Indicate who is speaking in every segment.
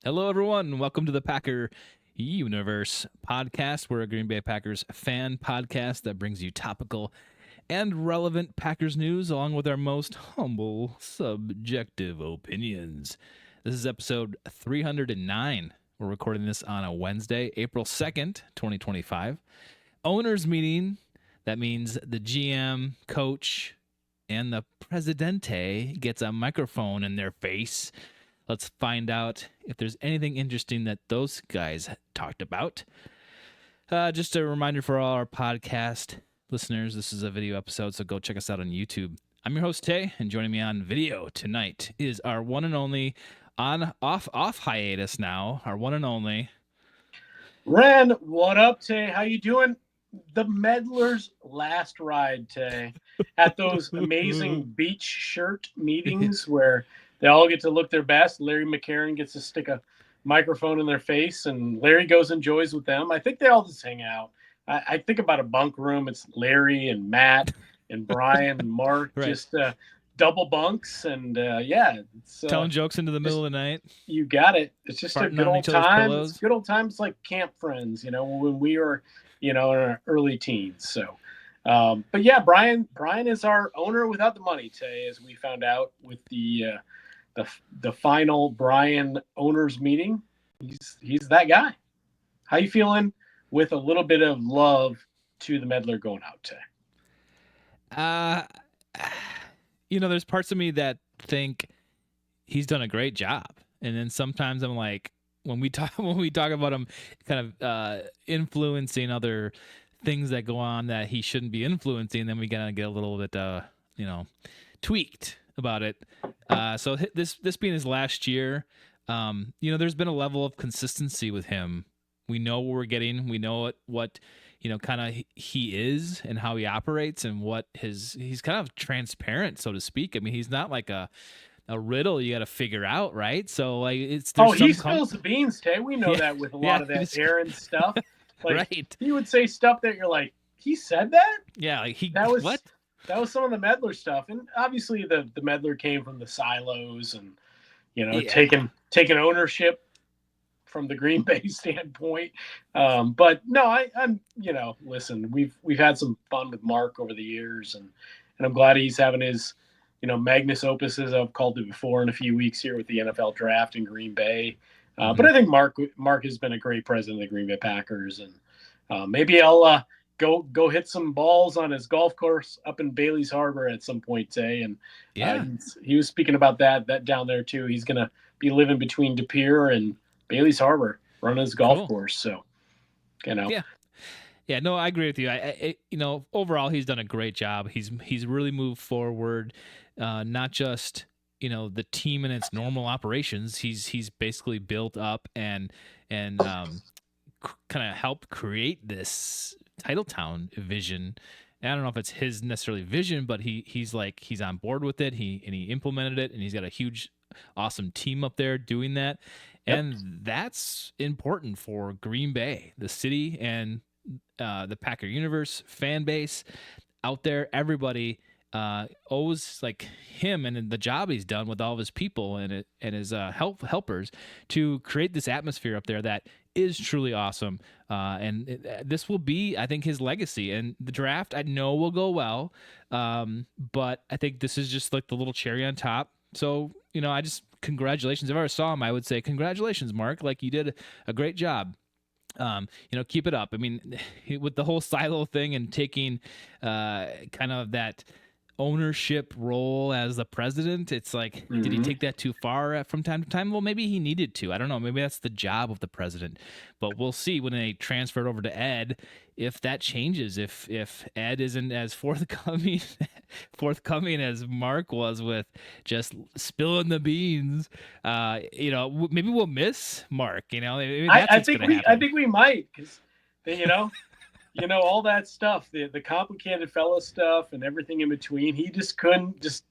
Speaker 1: Hello, everyone. Welcome to the Packer Universe podcast. We're a Green Bay Packers fan podcast that brings you topical and relevant Packers news along with our most humble, subjective opinions. This is episode 309. We're recording this on a Wednesday, April 2nd, 2025. Owners meeting. That means the GM, coach, and the presidente gets a microphone in their face. Let's find out if there's anything interesting that those guys talked about. Just a reminder for all our podcast listeners, this is a video episode, so go check us out on YouTube. I'm your host, Tay, and joining me on video tonight is our one and only, off hiatus now, our one and only.
Speaker 2: Ren, what up, Tay? How you doing? The Meddler's last ride, Tay, at those amazing beach shirt meetings where they all get to look their best. Larry McCarron gets to stick a microphone in their face, and Larry goes and enjoys with them. I think they all just hang out. I think about a bunk room. It's Larry and Matt and Brian and Mark,
Speaker 1: Right.
Speaker 2: just double bunks, and it's
Speaker 1: telling jokes into the middle of the night.
Speaker 2: You got it. It's just a
Speaker 1: Farting
Speaker 2: good
Speaker 1: on
Speaker 2: old
Speaker 1: each other's
Speaker 2: time.
Speaker 1: pillows.
Speaker 2: It's good old times like camp friends, when we were, in our early teens. So, but yeah, Brian is our owner without the money today, as we found out with the final Brian owners meeting. He's that guy. How you feeling with a little bit of love to the Meddler going out today?
Speaker 1: There's parts of me that think he's done a great job, and then sometimes I'm like, when we talk about him kind of influencing other things that go on that he shouldn't be influencing, then we gotta get a little bit tweaked about it. So this being his last year, there's been a level of consistency with him. We know what we're getting. We know what kind of he is and how he operates, and he's kind of transparent, so to speak. I mean, he's not like a riddle you got to figure out, right? So like
Speaker 2: he spills the beans, Tay. We know that with a lot of that Aaron stuff. Like,
Speaker 1: right.
Speaker 2: He would say stuff that you're like, he said that?
Speaker 1: Yeah, like
Speaker 2: what? That was some of the Meddler stuff, and obviously the Meddler came from the silos, and taking ownership from the Green Bay standpoint. But no, I'm listen, we've had some fun with Mark over the years, and I'm glad he's having his magnus opus, as I've called it before, in a few weeks here with the NFL draft in Green Bay. But I think Mark has been a great president of the Green Bay Packers, and maybe I'll go hit some balls on his golf course up in Bailey's Harbor at some point today. And he was speaking about that down there too. He's gonna be living between De Pere and Bailey's Harbor, running his golf course. So,
Speaker 1: Yeah, no, I agree with you. I overall, he's done a great job. He's really moved forward, not just the team and its normal operations. He's basically built up and kind of helped create this Titletown vision. And I don't know if it's his necessarily vision, but he's on board with it. He implemented it, and he's got a huge, awesome team up there doing that. Yep. And that's important for Green Bay, the city, and the Packer universe fan base out there. Everybody owes like him and the job he's done with all of his people and his helpers to create this atmosphere up there that is truly awesome. This will be, I think, his legacy. And the draft, I know, will go well, but I think this is just like the little cherry on top. So congratulations. If I ever saw him, I would say congratulations, Mark. Like, you did a great job. Keep it up. I mean, with the whole silo thing and taking kind of that ownership role as the president, it's like, did he take that too far from time to time? Well, maybe he needed to. I don't know. Maybe that's the job of the president. But we'll see when they transfer it over to Ed if that changes. If Ed isn't as forthcoming as Mark was with just spilling the beans, maybe we'll miss Mark.
Speaker 2: I think we might, because all that stuff, the complicated fellow stuff and everything in between. He just couldn't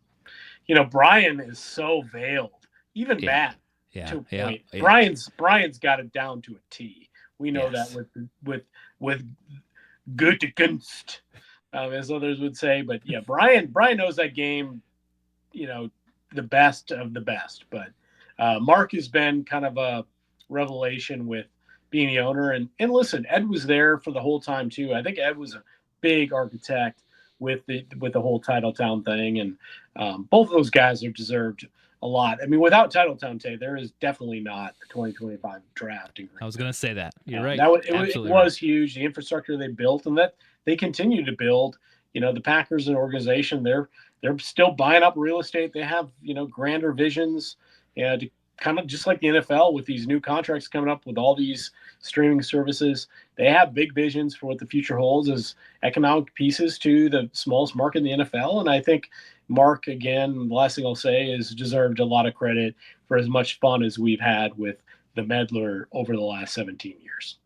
Speaker 2: Brian is so veiled. Even Matt, to a point. Yeah. Brian's got it down to a T. We know that with good Gunst, as others would say. But yeah, Brian knows that game, the best of the best. But Mark has been kind of revelation with being the owner. And listen, Ed was there for the whole time too. I think Ed was a big architect with the whole Titletown thing, and both of those guys are deserved a lot. I mean, without Titletown, Tay, there is definitely not a 2025 draft in
Speaker 1: I
Speaker 2: Green
Speaker 1: was
Speaker 2: Bay.
Speaker 1: gonna say that. You're right.
Speaker 2: That was, it
Speaker 1: Absolutely right.
Speaker 2: was huge. The infrastructure they built and that they continue to build. The Packers and organization, they're still buying up real estate. They have grander visions, and kind of just like the NFL with these new contracts coming up with all these streaming services. They have big visions for what the future holds as economic pieces to the smallest market in the NFL. And I think Mark, again, the last thing I'll say is deserved a lot of credit for as much fun as we've had with the Medler over the last 17 years.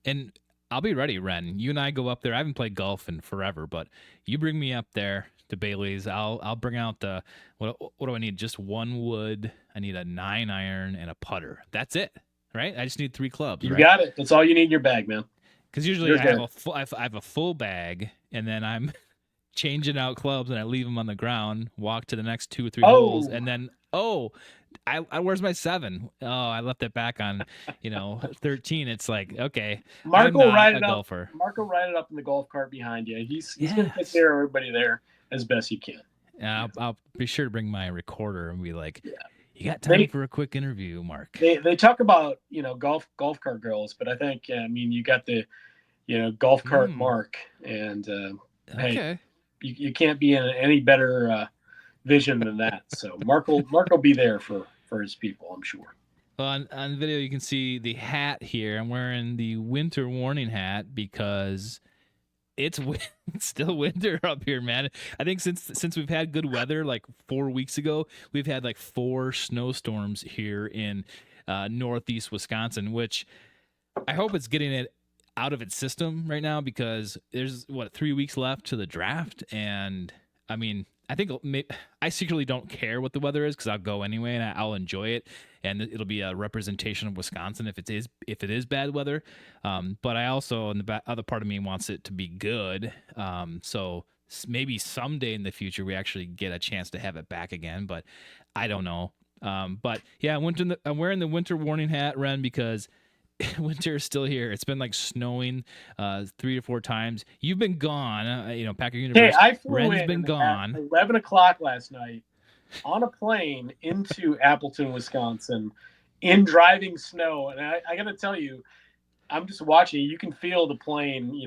Speaker 1: And I'll be ready, Ren. You and I go up there. I haven't played golf in forever, but you bring me up there to Bailey's. I'll bring out the what do I need? Just one wood. I need a 9-iron and a putter. That's it, right? I just need 3 clubs,
Speaker 2: You
Speaker 1: right?
Speaker 2: got it. That's all you need in your bag, man.
Speaker 1: Because usually
Speaker 2: You're
Speaker 1: I have
Speaker 2: good.
Speaker 1: a full I have a full bag, and then I'm changing out clubs and I leave them on the ground, walk to the next 2 or 3 holes,
Speaker 2: Oh,
Speaker 1: and then I where's my 7? Oh, I left it back on 13. It's like, okay,
Speaker 2: Mark
Speaker 1: I'm
Speaker 2: will
Speaker 1: not
Speaker 2: ride
Speaker 1: a
Speaker 2: it up.
Speaker 1: golfer.
Speaker 2: Mark will ride it up in the golf cart behind you. He's going to take
Speaker 1: Yes.
Speaker 2: care of everybody there as best he can.
Speaker 1: And I'll be sure to bring my recorder and be like,
Speaker 2: Yeah.
Speaker 1: you got time
Speaker 2: They
Speaker 1: for a quick interview, Mark?
Speaker 2: they talk about golf cart girls, but I think I mean you got the golf cart
Speaker 1: Hmm.
Speaker 2: Mark, and hey,
Speaker 1: Okay.
Speaker 2: you can't be in any better vision than that. So Mark will be there for his people, I'm sure.
Speaker 1: Well, on video you can see the hat here. I'm wearing the winter warning hat because it's it's still winter up here, man. I think since we've had good weather, like 4 weeks ago, we've had like 4 snowstorms here in northeast Wisconsin, which I hope it's getting it out of its system right now because there's 3 weeks left to the draft, and I mean, I think I secretly don't care what the weather is because I'll go anyway and I'll enjoy it, and it'll be a representation of Wisconsin if it is bad weather. But I also, in the other part of me, wants it to be good. So maybe someday in the future we actually get a chance to have it back again, but I don't know. But yeah, I'm wearing the winter warning hat, Ren, because winter is still here. It's been like snowing 3 to 4 times. You've been gone, Packer
Speaker 2: Hey,
Speaker 1: Universe.
Speaker 2: I flew
Speaker 1: Ren's
Speaker 2: in
Speaker 1: been
Speaker 2: at
Speaker 1: gone.
Speaker 2: 11 o'clock last night on a plane into Appleton, Wisconsin, in driving snow, and I got to tell you, I'm just watching. You can feel the plane,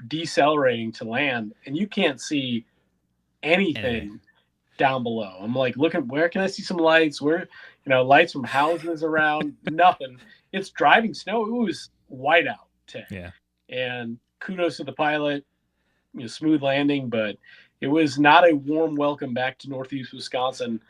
Speaker 2: decelerating to land, and you can't see
Speaker 1: Anyway,
Speaker 2: anything down below. I'm like, looking, where can I see some lights? Where, lights from houses around? Nothing. It's driving snow. It was white out today.
Speaker 1: yeah.
Speaker 2: And kudos to the pilot, smooth landing, but it was not a warm welcome back to Northeast Wisconsin.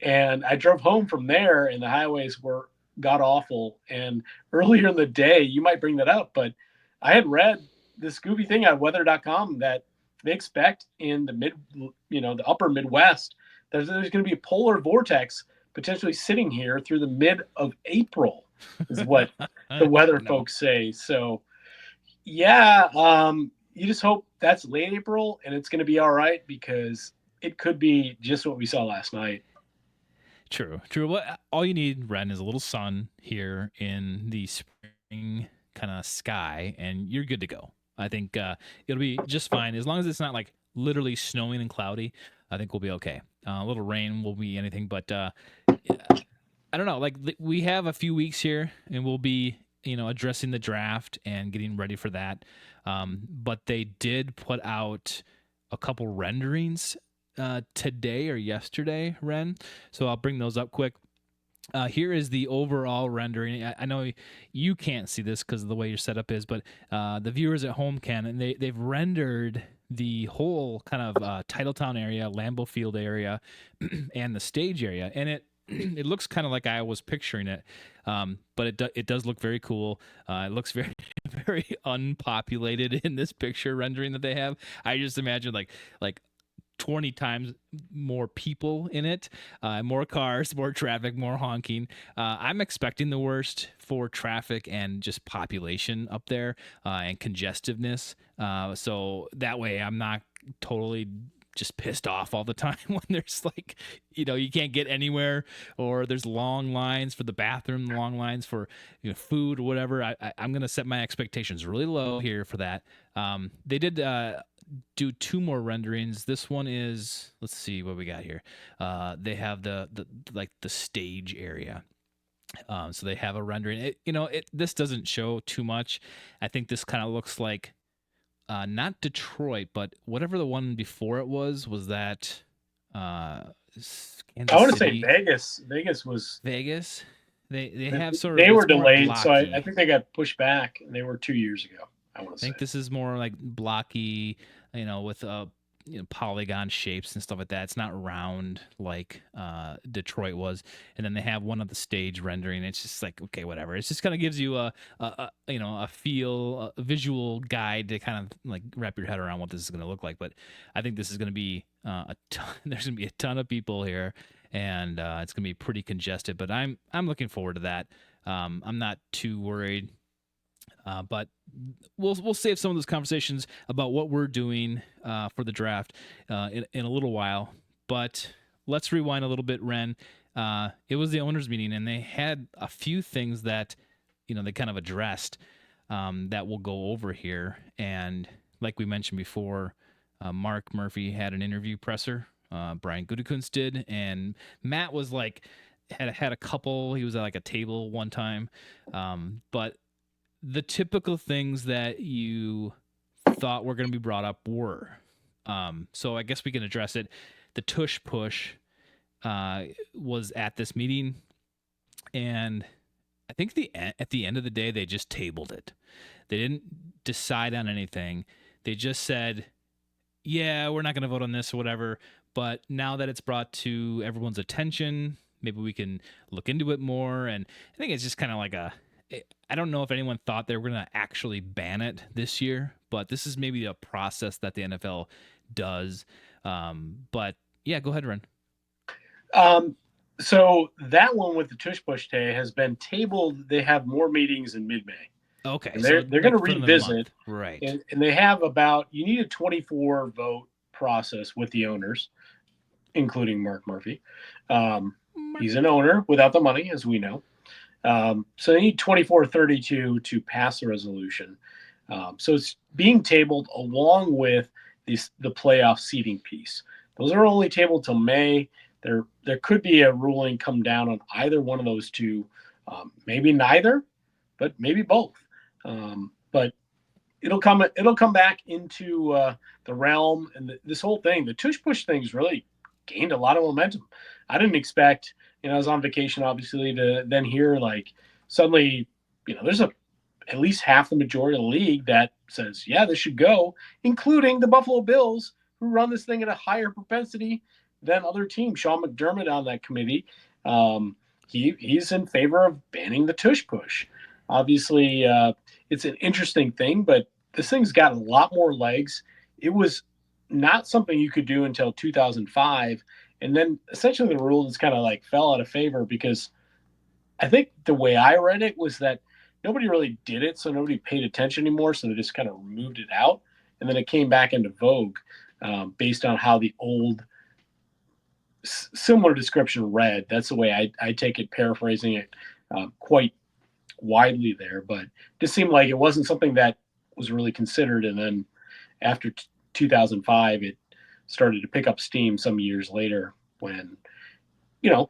Speaker 2: And I drove home from there, and the highways were god awful. And earlier in the day, you might bring that up, but I had read this goofy thing on weather.com that they expect in the upper Midwest, there's going to be a polar vortex potentially sitting here through the mid of April, is what the weather
Speaker 1: No.
Speaker 2: folks say. So, yeah, you just hope that's late April and it's going to be all right because it could be just what we saw last night.
Speaker 1: True. True. What all you need, Ren, is a little sun here in the spring kind of sky, and you're good to go. I think it'll be just fine as long as it's not like literally snowing and cloudy. I think we'll be okay. A little rain will be anything, but I don't know. Like we have a few weeks here, and we'll be addressing the draft and getting ready for that. But they did put out a couple renderings today or yesterday, Ren. So I'll bring those up quick. Here is the overall rendering. I know you can't see this because of the way your setup is, but the viewers at home can, and they've rendered the whole kind of Titletown area, Lambeau Field area, and the stage area, and it looks kind of like I was picturing it, but it does look very cool. It looks very very unpopulated in this picture rendering that they have. I just imagine like 20 times more people in it, more cars, more traffic, more honking. I'm expecting the worst for traffic and just population up there and congestiveness. So that way I'm not totally just pissed off all the time when there's like, you can't get anywhere, or there's long lines for the bathroom, long lines for food or whatever. I'm gonna set my expectations really low here for that. They did do two more renderings. This one is, let's see what we got here. They have the like the stage area. So they have a rendering. This doesn't show too much. I think this kind of looks like not Detroit, but whatever the one before it was that
Speaker 2: I
Speaker 1: Kansas
Speaker 2: want to say
Speaker 1: City,
Speaker 2: Vegas. Vegas was
Speaker 1: Vegas. They have sort of,
Speaker 2: they were
Speaker 1: it's more
Speaker 2: delayed, so I
Speaker 1: blocky.
Speaker 2: think they got pushed back, and they were 2 years ago. I want
Speaker 1: I
Speaker 2: to say.
Speaker 1: think this is more like blocky, with polygon shapes and stuff like that. It's not round like Detroit was. And then they have one of the stage rendering. It's just like, okay, whatever. It just kind of gives you a feel, a visual guide to kind of like wrap your head around what this is going to look like. But I think this is going to be a ton. There's going to be a ton of people here, and it's going to be pretty congested. But I'm looking forward to that. I'm not too worried. But we'll save some of those conversations about what we're doing for the draft in a little while. But let's rewind a little bit, Ren. It was the owners' meeting, and they had a few things that they kind of addressed that we'll go over here. And like we mentioned before, Mark Murphy had an interview presser. Brian Gutekunst did, and Matt was like had a couple. He was at like a table one time, but the typical things that you thought were going to be brought up were. So I guess we can address it. The tush push was at this meeting, and I think at the end of the day, they just tabled it. They didn't decide on anything. They just said, yeah, we're not going to vote on this or whatever. But now that it's brought to everyone's attention, maybe we can look into it more. And I think it's just kind of like I don't know if anyone thought they were going to actually ban it this year, but this is maybe a process that the NFL does. But yeah, go ahead, Ren.
Speaker 2: So that one with the tush push day has been tabled. They have more meetings in mid-May.
Speaker 1: Okay,
Speaker 2: And
Speaker 1: so
Speaker 2: they're going
Speaker 1: like
Speaker 2: to
Speaker 1: for another
Speaker 2: revisit,
Speaker 1: month, right?
Speaker 2: and they have you need a 24 vote process with the owners, including Mark Murphy. He's an owner without the money, as we know. So they need 24-32 to pass the resolution. So it's being tabled along with the playoff seeding piece. Those are only tabled till May. There could be a ruling come down on either one of those two, maybe neither, but maybe both. But it'll come back into the realm, and this whole thing, the tush push thing's really gained a lot of momentum. I didn't expect, I was on vacation obviously, to then hear like suddenly, there's at least half the majority of the league that says, yeah, this should go, including the Buffalo Bills, who run this thing at a higher propensity than other teams. Sean McDermott on that committee, he's in favor of banning the tush push. Obviously, it's an interesting thing, but this thing's got a lot more legs. It was not something you could do until 2005. And then essentially the rule just kind of like fell out of favor because I think the way I read it was that nobody really did it, so nobody paid attention anymore, so they just kind of removed it out. And then it came back into vogue based on how the old similar description read. That's the way I take it, paraphrasing it quite widely there. But it just seemed like it wasn't something that was really considered. And then after 2005, it started to pick up steam some years later when,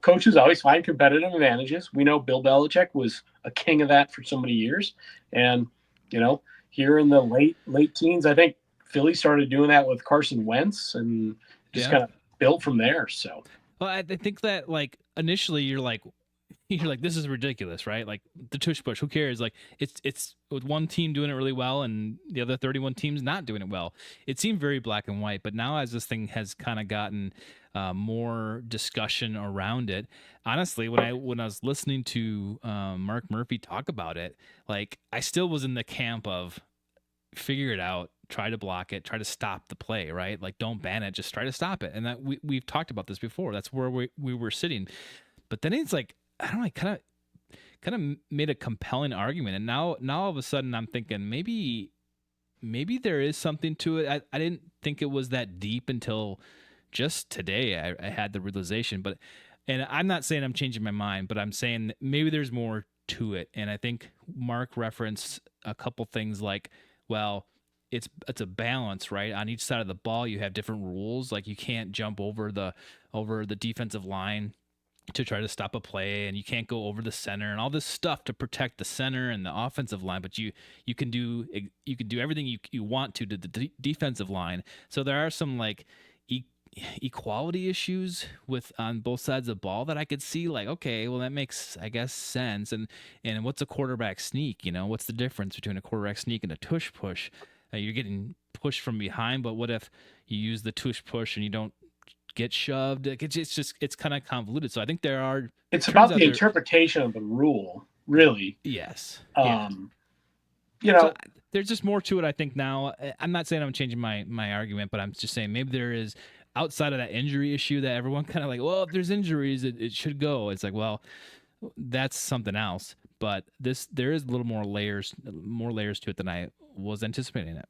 Speaker 2: coaches always find competitive advantages. We know Bill Belichick was a king of that for so many years. And, here in the late teens, I think Philly started doing that with Carson Wentz and just kind of built from there. So,
Speaker 1: well, I think that like initially you're like this is ridiculous, right? Like the tush push, who cares? Like it's with one team doing it really well and the other 31 teams not doing it well. It seemed very black and white, but now as this thing has kind of gotten more discussion around it, honestly, when I was listening to Mark Murphy talk about it, like I still was in the camp of figure it out, try to block it, try to stop the play, right? Like don't ban it, just try to stop it. And that we've talked about this before. That's where we were sitting. But then it's like, I don't know, kind of made a compelling argument, and now all of a sudden I'm thinking maybe maybe there is something to it. I didn't think it was that deep until just today. I had the realization, but and I'm not saying I'm changing my mind, but I'm saying that maybe there's more to it. And I think Mark referenced a couple things like, well, it's a balance, right? On each side of the ball, you have different rules. Like you can't jump over the defensive line to try to stop a play, and you can't go over the center and all this stuff to protect the center and the offensive line, but you can do everything you want to the defensive line. So there are some like e- equality issues with on both sides of the ball that I could see, like, okay, well, that makes, I guess, sense. And what's a quarterback sneak? What's the difference between a quarterback sneak and a tush push? You're getting pushed from behind, but what if you use the tush push and you don't get shoved? It's kind of convoluted. So I think there are
Speaker 2: It's
Speaker 1: terms
Speaker 2: about
Speaker 1: out
Speaker 2: the
Speaker 1: there.
Speaker 2: interpretation of the rule, really.
Speaker 1: Yes, yeah.
Speaker 2: Um, you
Speaker 1: So
Speaker 2: know,
Speaker 1: there's just more to it. I think now. I'm not saying I'm changing my argument, but I'm just saying maybe there is, outside of that injury issue that everyone kind of like, well, if there's injuries, it should go. It's like, well, that's something else. But there is a little more layers to it than I was anticipating it.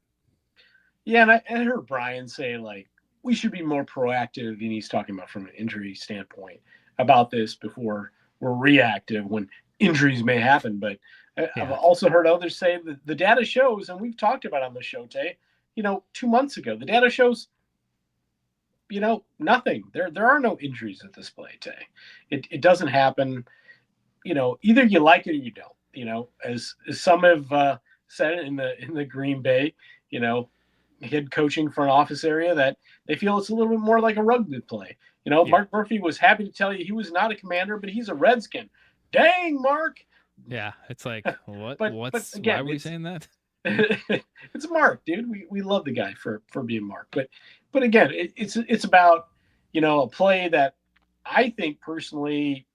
Speaker 2: yeah, and I heard Brian say like we should be more proactive, and he's talking about from an injury standpoint about this before we're reactive when injuries may happen. But I've
Speaker 1: Yeah,
Speaker 2: also heard others say that the data shows, and we've talked about on the show, Tay, 2 months ago, the data shows, nothing. There are no injuries at this play, Tay. It doesn't happen. Either you like it or you don't. As some have said in the Green Bay, you know, head coaching front office area, that they feel it's a little bit more like a rugby play.
Speaker 1: yeah,
Speaker 2: Mark Murphy was happy to tell you he was not a Commander, but he's a Redskin. Dang, Mark.
Speaker 1: yeah. It's like,
Speaker 2: But
Speaker 1: why
Speaker 2: again,
Speaker 1: were you saying that?
Speaker 2: it's Mark, dude. We love the guy for being Mark. But again, it's about a play that I think personally,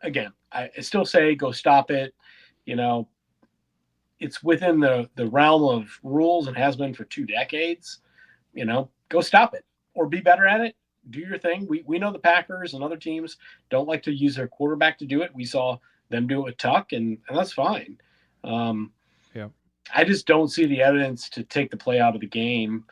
Speaker 2: again, I still say go stop it. You know, it's within the realm of rules and has been for 2 decades. Go stop it or be better at it. Do your thing. We know the Packers and other teams don't like to use their quarterback to do it. We saw them do it with Tuck, and that's fine. Um,
Speaker 1: Yeah,
Speaker 2: I just don't see the evidence to take the play out of the game.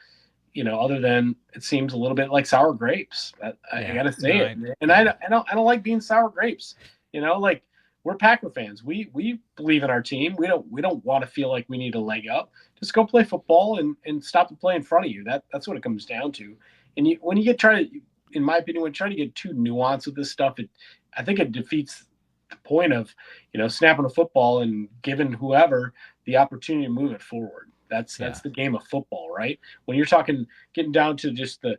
Speaker 2: Other than it seems a little bit like sour grapes. I
Speaker 1: yeah.
Speaker 2: got to
Speaker 1: No,
Speaker 2: say it, and
Speaker 1: yeah,
Speaker 2: I don't like being sour grapes. Like we're Packer fans. We believe in our team. We don't want to feel like we need a leg up. Just go play football and stop the play in front of you. That's what it comes down to. And when you in my opinion, when you try to get too nuanced with this stuff, I think it defeats the point of snapping a football and giving whoever the opportunity to move it forward. That's
Speaker 1: yeah,
Speaker 2: the game of football, right? When you're talking getting down to just the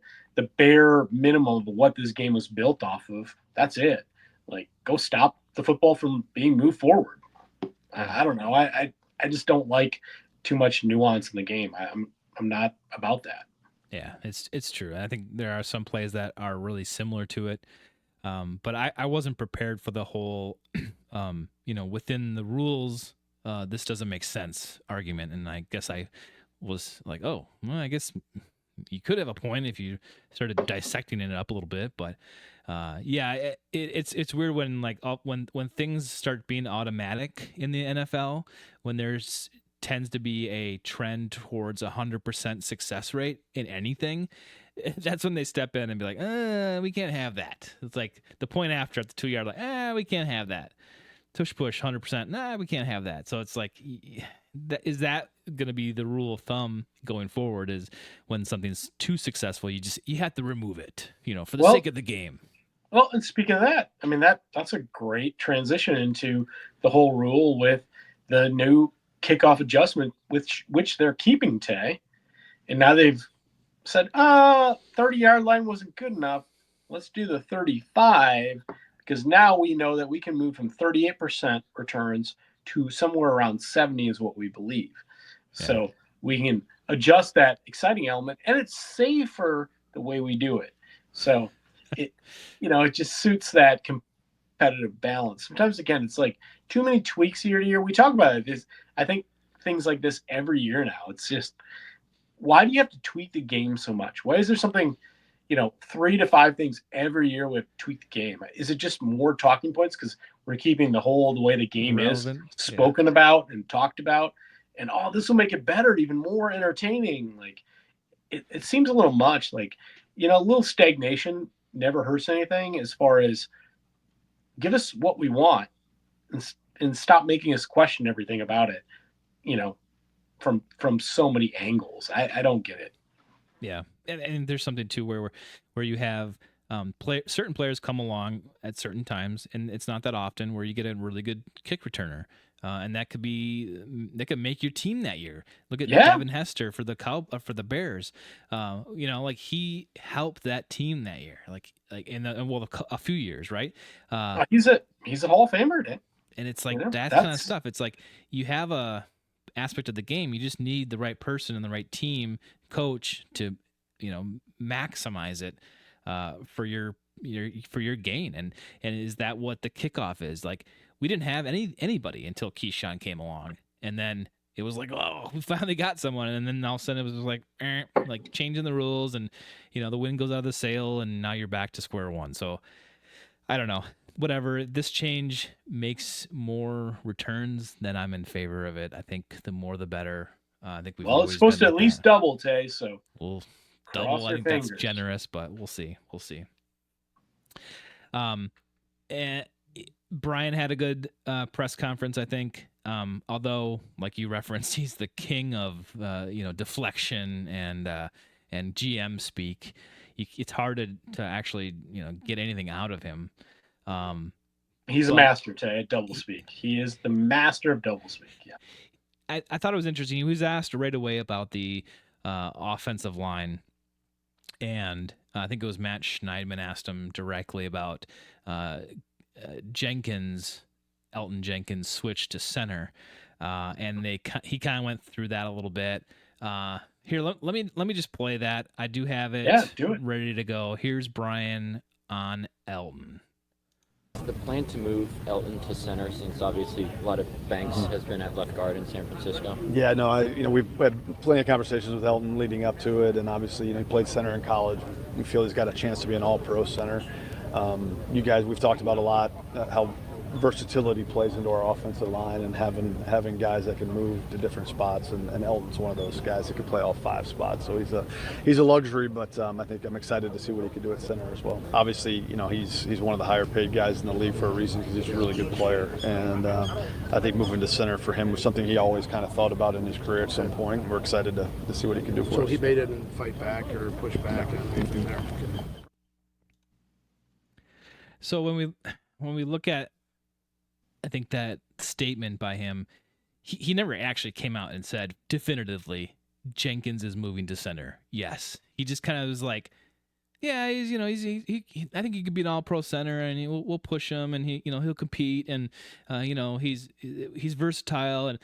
Speaker 2: bare minimum of what this game was built off of, that's it. Like, go stop the football from being moved forward.
Speaker 1: yeah.
Speaker 2: I don't know. I just don't like too much nuance in the game. I'm not about that.
Speaker 1: Yeah, it's true. I think there are some plays that are really similar to it. But I wasn't prepared for the whole, within the rules, this doesn't make sense argument. And I guess I was like, oh, well, I guess you could have a point if you started dissecting it up a little bit. But yeah, it's weird when like when things start being automatic in the NFL, when there's tends to be a trend towards 100% success rate in anything. That's when they step in and be like, we can't have that. It's like the point after at the 2 yard line, we can't have that. Tush push 100%. Nah, we can't have that. So it's like, is that going to be the rule of thumb going forward? Is when something's too successful, you have to remove it, for the sake
Speaker 2: Well,
Speaker 1: of the game.
Speaker 2: well, and speaking of that, I mean that's a great transition into the whole rule with the new kickoff adjustment, which they're keeping today, and now they've said, 30-yard line wasn't good enough. Let's do the 35 because now we know that we can move from 38% returns to somewhere around 70 is what we believe.
Speaker 1: Yeah,
Speaker 2: So we can adjust that exciting element, and it's safer the way we do it. So it, it just suits that competitive balance. Sometimes, again, it's like too many tweaks year to year. We talk about it. I think things like this every year now. It's just, why do you have to tweak the game so much? Why is there something, 3 to 5 things every year with tweak the game? Is it just more talking points because we're keeping the way the game is
Speaker 1: relevant. Yeah,
Speaker 2: spoken about and talked about? and oh, this will make it better, even more entertaining. Like it seems a little much. Like, a little stagnation never hurts anything as far as give us what we want and stop making us question everything about it. You know, from so many angles. I don't get it.
Speaker 1: Yeah, and there's something too where you have certain players come along at certain times, and it's not that often where you get a really good kick returner. And that could make your team that year. Look at
Speaker 2: Yeah,
Speaker 1: Devin Hester for the Bears. Like he helped that team that year, like a few years, right?
Speaker 2: he's a Hall of Famer.
Speaker 1: And it's like that kind of
Speaker 2: That's
Speaker 1: stuff. It's like you have a aspect of the game. You just need the right person and the right team coach to, maximize it for your gain. And is that what the kickoff is? Like we didn't have anybody until Keyshawn came along, and then it was like, oh, we finally got someone, and then all of a sudden it was like changing the rules, and the wind goes out of the sail, and now you're back to square one. So I don't know. Whatever. This change makes more returns, then I'm in favor of it. I think the more the better. I think we've
Speaker 2: well, it's
Speaker 1: always
Speaker 2: supposed
Speaker 1: been
Speaker 2: to
Speaker 1: like
Speaker 2: at least
Speaker 1: that.
Speaker 2: double, Tay. So
Speaker 1: Well, double.
Speaker 2: cross
Speaker 1: I
Speaker 2: our
Speaker 1: think that's
Speaker 2: fingers.
Speaker 1: generous, but we'll see. We'll see. Um, and Brian had a good press conference, I think. Although, like you referenced, he's the king of deflection and GM speak. It's hard to actually get anything out of him.
Speaker 2: He's a
Speaker 1: But
Speaker 2: master, Tay, at doublespeak. He is the master of doublespeak. Yeah.
Speaker 1: I thought it was interesting. He was asked right away about the offensive line, and I think it was Matt Schneidman asked him directly about Jenkins, Elton Jenkins switch to center, and he kind of went through that a little bit. Here, let me just play that. I do have
Speaker 2: Yeah,
Speaker 1: it
Speaker 2: do it.
Speaker 1: ready to go. Here's Brian on Elton.
Speaker 3: The plan to move Elton to center, since obviously a lot of Banks has been at left guard in San Francisco.
Speaker 4: Yeah, no, we've had plenty of conversations with Elton leading up to it, and obviously, he played center in college. We feel he's got a chance to be an All-Pro center. You guys, we've talked about a lot how versatility plays into our offensive line, and having guys that can move to different spots, and Elton's one of those guys that can play all 5 spots. So he's a luxury, but I think I'm excited to see what he can do at center as well. Obviously, he's one of the higher paid guys in the league for a reason, because he's a really good player, and I think moving to center for him was something he always kind of thought about in his career at some point. We're excited to see what he can do for us.
Speaker 5: So he made it and fight back or push back and from there.
Speaker 1: So when we look at, I think that statement by him, he never actually came out and said definitively Jenkins is moving to center. Yes, he just kind of was like, yeah, he's I think he could be an All-Pro center, and we'll push him, and he'll compete, and he's versatile, and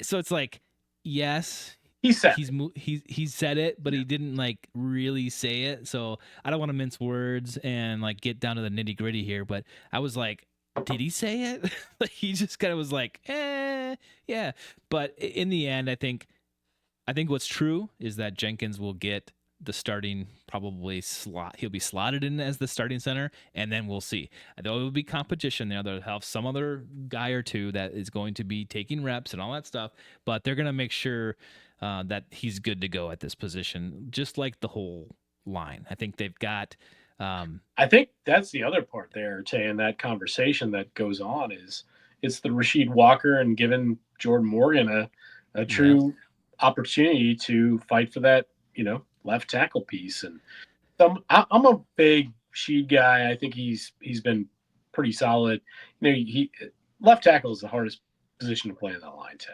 Speaker 1: so it's like, yes.
Speaker 2: He said
Speaker 1: he said it, but he didn't like really say it. So I don't want to mince words and like get down to the nitty gritty here, but I was like, did he say it? Like he just kind of was like, yeah. But in the end, I think what's true is that Jenkins will get the starting probably slot. He'll be slotted in as the starting center, and then we'll see. There will be competition there. They'll have some other guy or two that is going to be taking reps and all that stuff, but they're going to make sure that he's good to go at this position, just like the whole line. I think they've got.
Speaker 2: I think that's the other part there, Tay, in that conversation that goes on is it's the Rasheed Walker and giving Jordan Morgan a true opportunity to fight for that, left tackle piece. And I'm a big Sheed guy. I think he's been pretty solid. He left tackle is the hardest position to play in that line, Tay.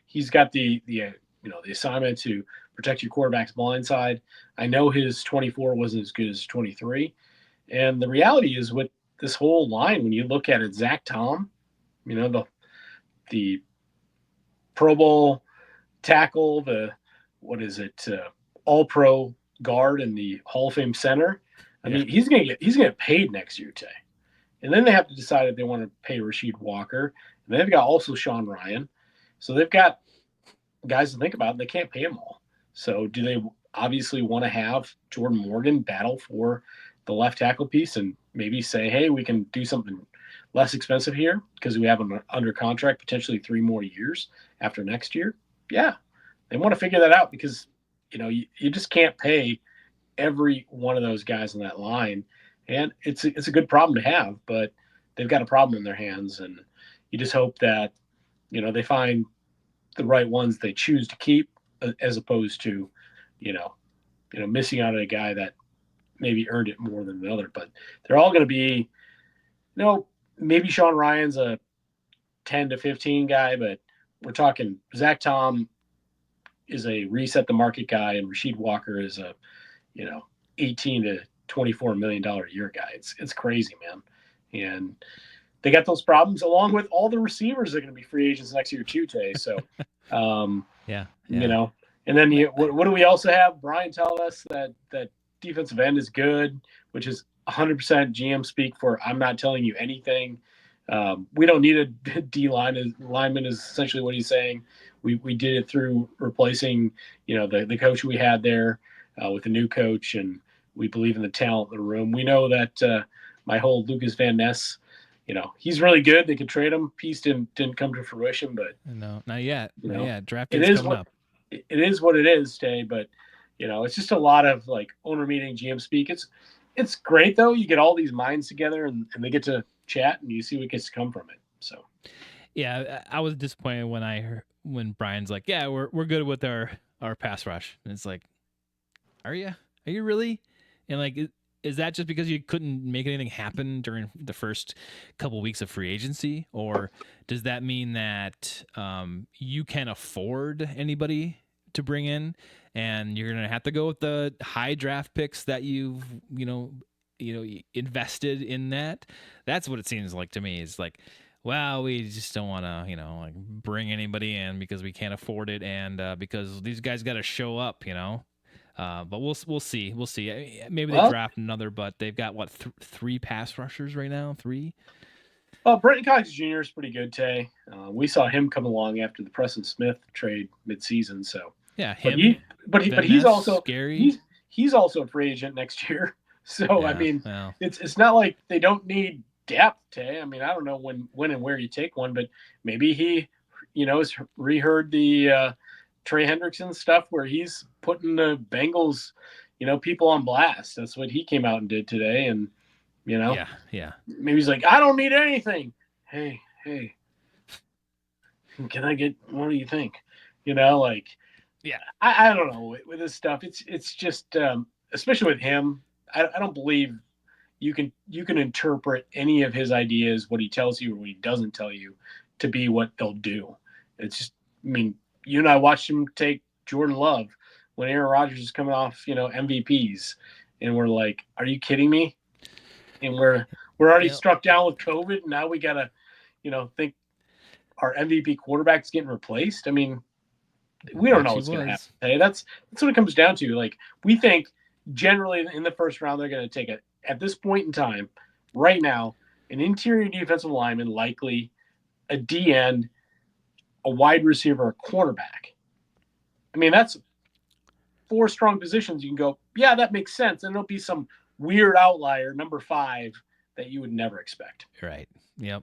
Speaker 2: He's got the assignment to protect your quarterback's blind side. I know his 24 wasn't as good as 23. And the reality is with this whole line, when you look at it, Zach Tom, the Pro Bowl tackle, All Pro guard, and the Hall of Fame center. I mean, he's gonna get paid next year, Tay. And then they have to decide if they want to pay Rasheed Walker. And they've got also Sean Ryan. So they've got guys to think about, and they can't pay them all. So do they obviously want to have Jordan Morgan battle for the left tackle piece and maybe say, hey, we can do something less expensive here because we have him under contract potentially 3 more years after next year? Yeah, they want to figure that out because you just can't pay every one of those guys on that line, and it's a good problem to have, but they've got a problem in their hands, and you just hope that they find the right ones they choose to keep, as opposed to you know missing out on a guy that maybe earned it more than another. But they're all going to be maybe Sean Ryan's a 10 to 15 guy, but we're talking Zach Tom is a reset the market guy, and Rasheed Walker is a 18 to $24 million a year guy. It's crazy, man. And they got those problems along with all the receivers that are going to be free agents next year too, Tay. So,
Speaker 1: Yeah.
Speaker 2: And then what do we also have? Brian tell us that defensive end is good, which is 100% GM speak for I'm not telling you anything. We don't need a D lineman is essentially what he's saying. We did it through replacing the coach we had there with a new coach, and we believe in the talent in the room. We know that my whole Lucas Van Ness, he's really good. They could trade him. Piece didn't come to fruition, but
Speaker 1: no, not yet. Draft
Speaker 2: it
Speaker 1: is
Speaker 2: is
Speaker 1: coming up.
Speaker 2: It is what it is, Tay. But it's just a lot of like owner meeting, GM speak. It's great though. You get all these minds together, and they get to chat, and you see what gets to come from it. So,
Speaker 1: yeah, I was disappointed when Brian's like, yeah, we're good with our pass rush, and it's like, are you really? And like, is that just because you couldn't make anything happen during the first couple weeks of free agency, or does that mean that you can afford anybody to bring in, and you're gonna have to go with the high draft picks that you've invested in that? That's what it seems like to me. Is like, well, we just don't want to like bring anybody in because we can't afford it, and because these guys got to show up, but we'll see. Maybe they draft another, but they've got what three pass rushers right now. Three.
Speaker 2: Well, Brenton Cox Jr. is pretty good, Tay. We saw him come along after the Preston Smith trade midseason. So
Speaker 1: yeah, him.
Speaker 2: But he's also
Speaker 1: scary.
Speaker 2: He's also a free agent next year. So
Speaker 1: yeah,
Speaker 2: I mean,
Speaker 1: well.
Speaker 2: it's not like they don't need depth, Tay. I mean, I don't know when and where you take one, but maybe he, has reheard the Trey Hendrickson stuff where he's putting the Bengals, people on blast. That's what he came out and did today, and
Speaker 1: yeah.
Speaker 2: Maybe he's like, I don't need anything. Hey, can I get? What do you think? Like,
Speaker 1: yeah.
Speaker 2: I don't know with this stuff. It's just, especially with him. I don't believe you can interpret any of his ideas, what he tells you or what he doesn't tell you, to be what they'll do. It's just, I mean, you and I watched him take Jordan Love when Aaron Rodgers is coming off, MVPs, and we're like, are you kidding me? And we're already struck down with COVID, and now we gotta, think our MVP quarterback's getting replaced. I mean, we don't know what's going to happen today. That's what it comes down to. Like, we think generally in the first round they're going to take it at this point in time, right now, an interior defensive lineman, likely a D end, a wide receiver, a cornerback. I mean, that's 4 strong positions. You can go, yeah, that makes sense, and there'll be some weird outlier, number 5, that you would never expect.
Speaker 1: Right. Yep.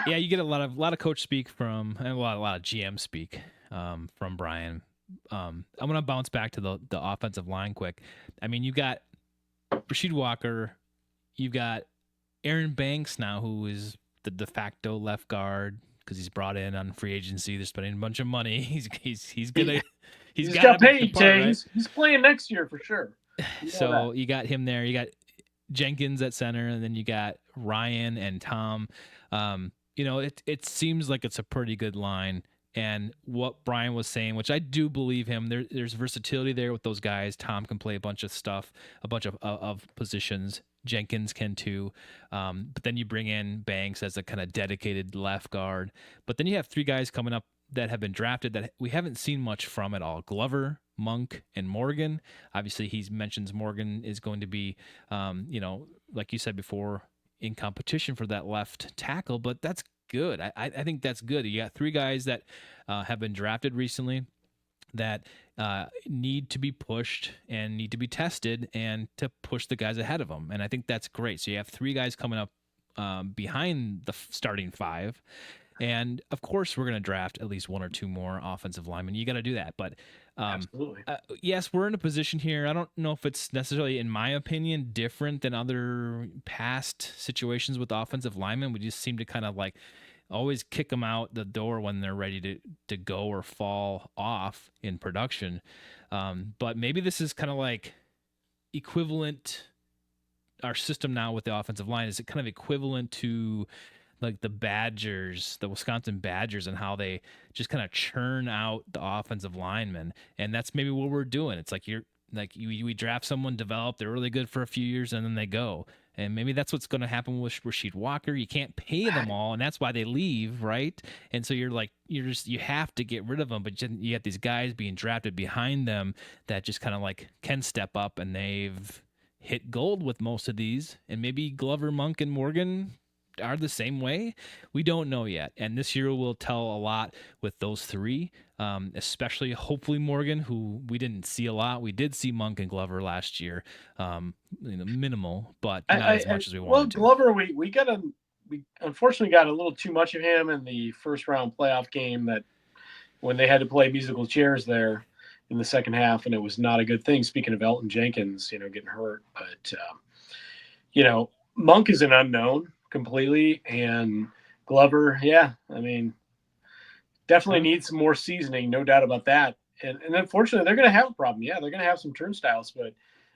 Speaker 1: Yeah, you get a lot of coach speak from, and a lot of GM speak from Brian. I'm gonna bounce back to the offensive line quick. I mean, you got Rasheed Walker, you've got Aaron Banks now, who is the de facto left guard because he's brought in on free agency. They're spending a bunch of money. He's gonna
Speaker 2: he's got paid. Right? He's playing next year for sure.
Speaker 1: So you got him there. You got Jenkins at center, and then you got Ryan and Tom. It seems like it's a pretty good line. And what Brian was saying, which I do believe him, there's versatility there with those guys. Tom can play a bunch of stuff, a bunch of positions. Jenkins can too. But then you bring in Banks as a kind of dedicated left guard. But then you have 3 guys coming up that have been drafted that we haven't seen much from at all. Glover, Monk, and Morgan. Obviously, he mentions Morgan is going to be, like you said before, in competition for that left tackle, but that's good. I think that's good. You got 3 guys that have been drafted recently that need to be pushed and need to be tested and to push the guys ahead of them. And I think that's great. So you have 3 guys coming up behind the starting 5. And of course, we're going to draft at least one or two more offensive linemen. You got to do that. But
Speaker 2: Absolutely.
Speaker 1: yes, we're in a position here. I don't know if it's necessarily, in my opinion, different than other past situations with offensive linemen. We just seem to kind of like always kick them out the door when they're ready to go or fall off in production. But maybe this is kind of like equivalent. Our system now with the offensive line, is it kind of equivalent to like the Badgers, the Wisconsin Badgers, and how they just kind of churn out the offensive linemen? And that's maybe what we're doing. It's like we draft someone, develop, they're really good for a few years, and then they go. And maybe that's what's going to happen with Rasheed Walker. You can't pay them all, and that's why they leave, right? And so you have to get rid of them, but you have these guys being drafted behind them that just kind of like can step up, and they've hit gold with most of these. And maybe Glover, Monk, and Morgan are the same way. We don't know yet. And this year will tell a lot with those three, especially hopefully Morgan, who we didn't see a lot. We did see Monk and Glover last year, minimal, but not as much as we wanted to.
Speaker 2: Well, Glover, we unfortunately got a little too much of him in the first round playoff game, that when they had to play musical chairs there in the second half, and it was not a good thing. Speaking of Elton Jenkins, getting hurt, but Monk is an unknown completely, and Glover, definitely needs some more seasoning, no doubt about that. And unfortunately, they're going to have a problem. Yeah, they're going to have some turnstiles, but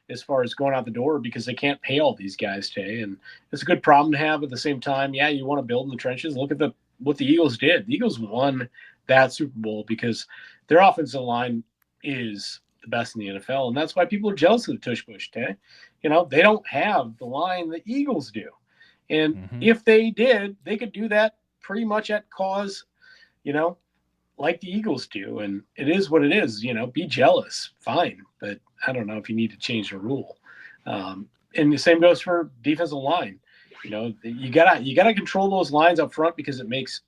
Speaker 2: as far as going out the door, because they can't pay all these guys, Tay, and it's a good problem to have. At the same time, yeah, you want to build in the trenches. Look at what the Eagles did. The Eagles won that Super Bowl because their offensive line is the best in the NFL, and that's why people are jealous of the tush push, Tay. They don't have the line the Eagles do. And if they did, they could do that pretty much at cause, like the Eagles do. And it is what it is, be jealous, fine. But I don't know if you need to change the rule. And the same goes for defensive line. You gotta control those lines up front, because it makes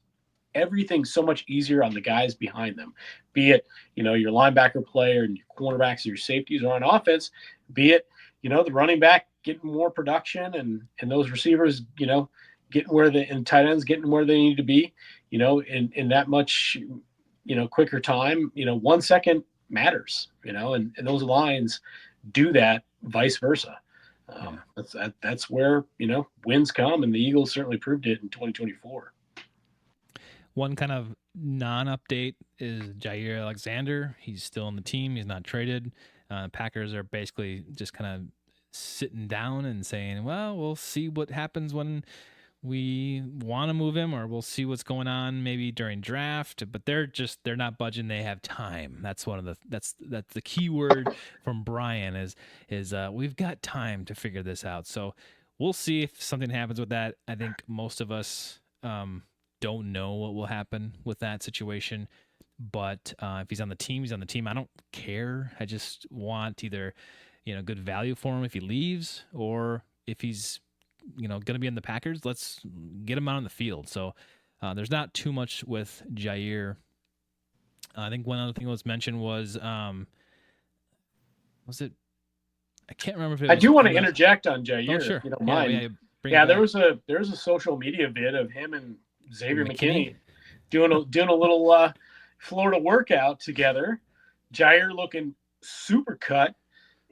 Speaker 2: everything so much easier on the guys behind them. Be it, your linebacker play, or your cornerbacks, or your safeties, or on offense, be it, the running back getting more production, and those receivers, getting and tight ends getting where they need to be, in that much, quicker time. 1 second matters, and those lines do that, vice versa. That's where, wins come, and the Eagles certainly proved it in 2024.
Speaker 1: One kind of non-update is Jair Alexander. He's still on the team. He's not traded. Packers are basically just kind of sitting down and saying, well, we'll see what happens when we want to move him, or we'll see what's going on maybe during draft. But they're not budging. They have time. That's that's the key word from Brian is we've got time to figure this out. So we'll see if something happens with that. I think most of us don't know what will happen with that situation. But if he's on the team, he's on the team. I don't care. I just want either good value for him if he leaves, or if he's going to be in the Packers, let's get him out on the field. So there's not too much with Jair. I think one other thing that was mentioned was it? I can't remember if it was.
Speaker 2: I do want to interject on Jair,
Speaker 1: oh, sure.
Speaker 2: if you don't mind. There was a social media vid of him and Xavier McKinney doing a little Florida workout together. Jair looking super cut,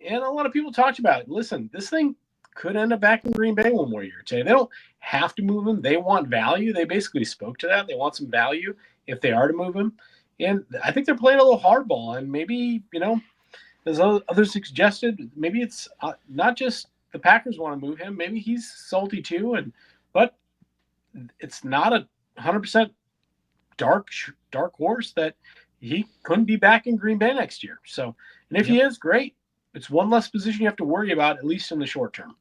Speaker 2: and a lot of people talked about it. Listen, this thing could end up back in Green Bay one more year. They don't have to move him. They want value. They basically spoke to that. They want some value if they are to move him. And I think they're playing a little hardball. And maybe, as others suggested, maybe it's not just the Packers want to move him. Maybe he's salty too. But it's not a 100% dark horse that he couldn't be back in Green Bay next year. So, and if he is, great. It's one less position you have to worry about, at least in the short term.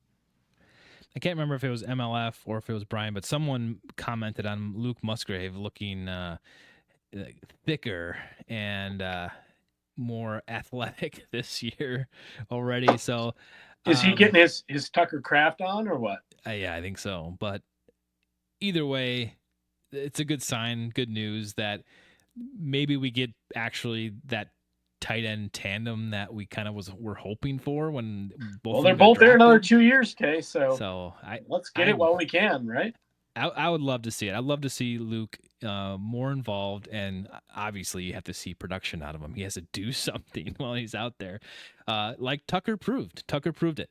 Speaker 1: I can't remember if it was MLF or if it was Brian, but someone commented on Luke Musgrave looking thicker and more athletic this year already. So,
Speaker 2: is he getting his Tucker Kraft on, or what?
Speaker 1: Yeah, I think so. But either way, it's a good sign, good news that maybe we get actually that tight end tandem that we kind of were hoping for when both.
Speaker 2: Well, they're both there another 2 years, Tay. So
Speaker 1: So
Speaker 2: let's get it while we can, right?
Speaker 1: I would love to see it. I'd love to see Luke more involved, and obviously you have to see production out of him. He has to do something while he's out there, like Tucker proved. Tucker proved it,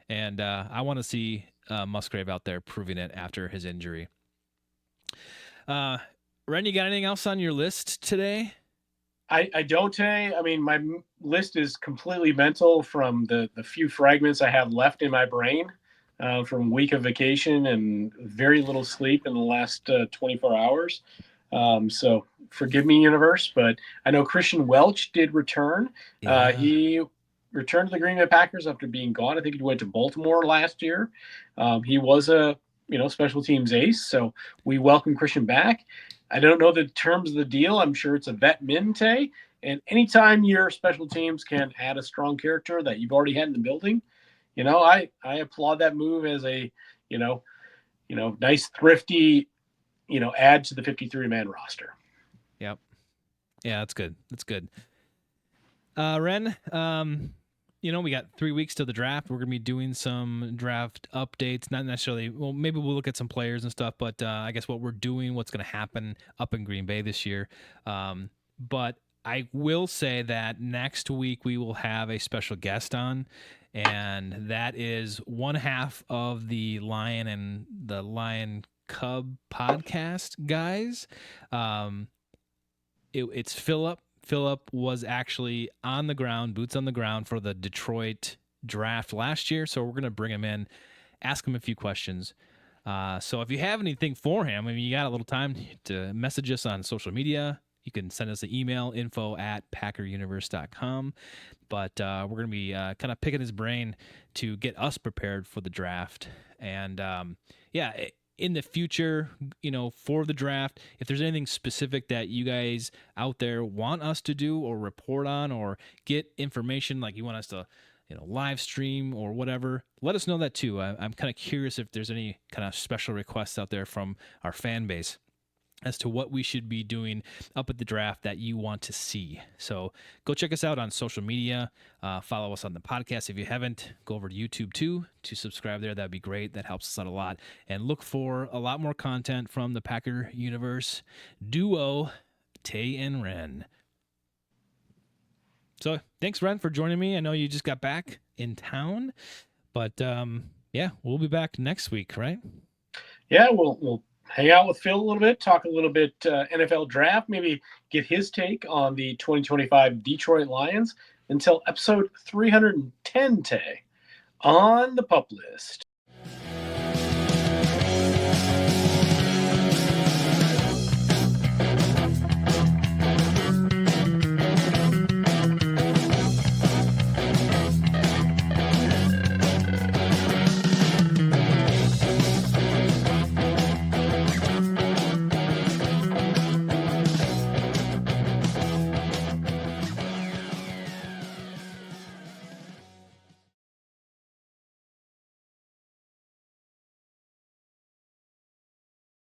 Speaker 1: and I want to see Musgrave out there proving it after his injury. Ren, you got anything else on your list today?
Speaker 2: I don't, Tay. I mean, my list is completely mental from the few fragments I have left in my brain from a week of vacation and very little sleep in the last 24 hours. So forgive me, universe, but I know Christian Welch did return.
Speaker 1: Yeah.
Speaker 2: He returned to the Green Bay Packers after being gone. I think he went to Baltimore last year. He was a special teams ace, so we welcome Christian back. I don't know the terms of the deal. I'm sure it's a vet min, Tay. And anytime your special teams can add a strong character that you've already had in the building, I applaud that move as a, nice, thrifty, add to the 53-man roster.
Speaker 1: Yep. Yeah, that's good. That's good. Ren, we got 3 weeks to the draft. We're going to be doing some draft updates, not necessarily, well, maybe we'll look at some players and stuff, but I guess what we're doing, what's going to happen up in Green Bay this year. But I will say that next week we will have a special guest on, and that is one half of the Lion and the Lion Cub podcast guys. It's Philip. Philip was actually on the ground, boots on the ground for the Detroit draft last year. So we're going to bring him in, ask him a few questions. So if you have anything for him, I mean, you got a little time to message us on social media. You can send us an email, info@packeruniverse.com. But we're going to be kind of picking his brain to get us prepared for the draft. And in the future, for the draft, if there's anything specific that you guys out there want us to do or report on or get information, like you want us to, live stream or whatever, let us know that too. I'm kind of curious if there's any kind of special requests out there from our fan base as to what we should be doing up at the draft that you want to see. So go check us out on social media. Follow us on the podcast. If you haven't, go over to YouTube too to subscribe there. That'd be great. That helps us out a lot. And look for a lot more content from the Packer Universe duo, Tay and Ren. So thanks, Ren, for joining me. I know you just got back in town, but we'll be back next week, right?
Speaker 2: Yeah, we'll hang out with Phil a little bit, talk a little bit NFL draft, maybe get his take on the 2025 Detroit Lions until episode 310, Tay, on the pup list.